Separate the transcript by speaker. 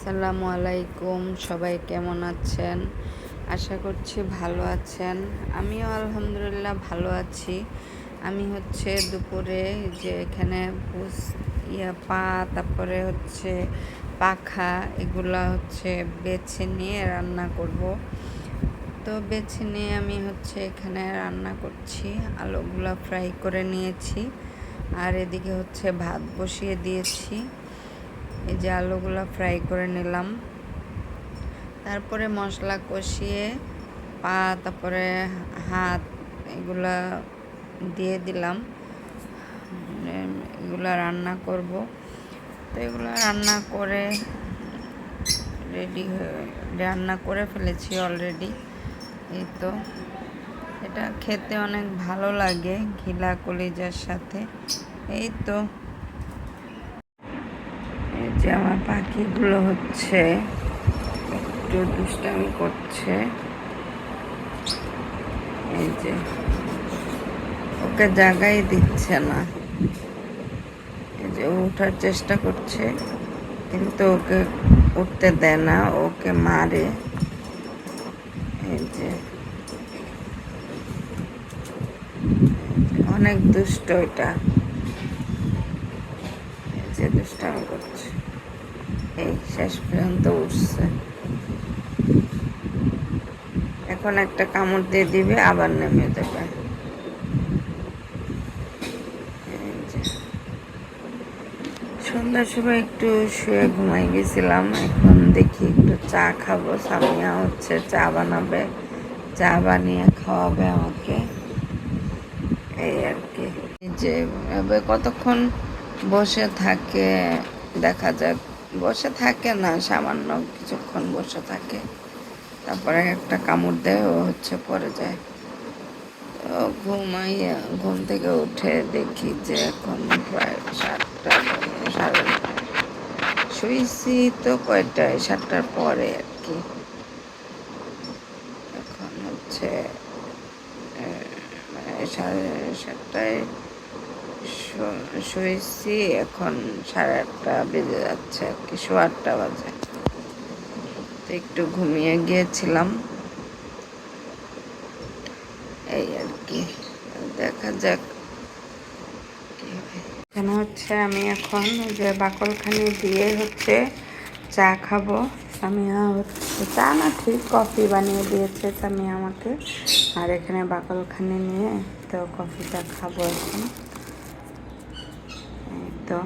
Speaker 1: আসসালামু আলাইকুম, সবাই কেমন আছেন? আশা করছি ভালো আছেন। আমিও আলহামদুলিল্লাহ ভালো আছি। আমি দুপুরে যে এখানে পা, তারপরে পাখা, এগুলা বেছে নিয়ে রান্না করব। তো বেছে নিয়ে আমি এখানে রান্না করছি। আলুগুলা ফ্রাই করে নিয়েছি, আর এদিকে ভাত বসিয়ে দিয়েছি। এই যে আলুগুলো ফ্রাই করে নিলাম, তারপরে মশলা কষিয়ে পা, তারপরে হাত, এগুলা দিয়ে দিলাম। এগুলা রান্না করব। তো এগুলো রান্না করে রান্না করে ফেলেছি অলরেডি। এই তো, এটা খেতে অনেক ভালো লাগে ঘিলা কলিজার সাথে। এই তো, এই যে আমার পাখিগুলো একটু দুষ্টামি করছে। এই যে ওকে জায়গাই দিচ্ছে না, এই যে ওঠার চেষ্টা করছে, কিন্তু ওকে উঠতে দেয় না, ওকে মারে। এই যে অনেক দুষ্ট এটা, এই যে দুষ্টামি করছে। এই শেষ পর্যন্ত উঠছে, এখন একটা কামড় দিয়ে দিবে, আবার নেমে যাবে। সন্ধ্যার সময় একটু শুয়ে ঘুমাই গেছিলাম। এখন দেখি একটু চা খাবো। সামিয়া চা বানাবে, চা বানিয়ে খাওয়াবে আমাকে, এই আর কি। যে কতক্ষণ বসে থাকে দেখা যাক। বসে থাকে না, সামান্য কিছুক্ষণ বসে থাকে, তারপরে একটা কামড় দেয়, ও পড়ে যায়। তো ঘুম থেকে উঠে দেখি যে এখন প্রায় 7টা, সাড়ে শুয়েছি তো কয়টায়, 7টার পরে আর কি। এখন মানে 7:30টায় শুয়েছি, এখন 8:30 বেজে যাচ্ছে আর কি, 8:15 বাজে। তো একটু ঘুমিয়ে গিয়েছিলাম, এই আর কি। দেখা যাক এখানে আমি এখন যে বাকলখানি দিয়ে চা খাবো। সামিয়া চা না, ঠিক কফি বানিয়ে দিয়েছে সামিয়া আমাকে, আর এখানে বাকলখানি নিয়ে তো কফিটা খাবো এখন। এই তো।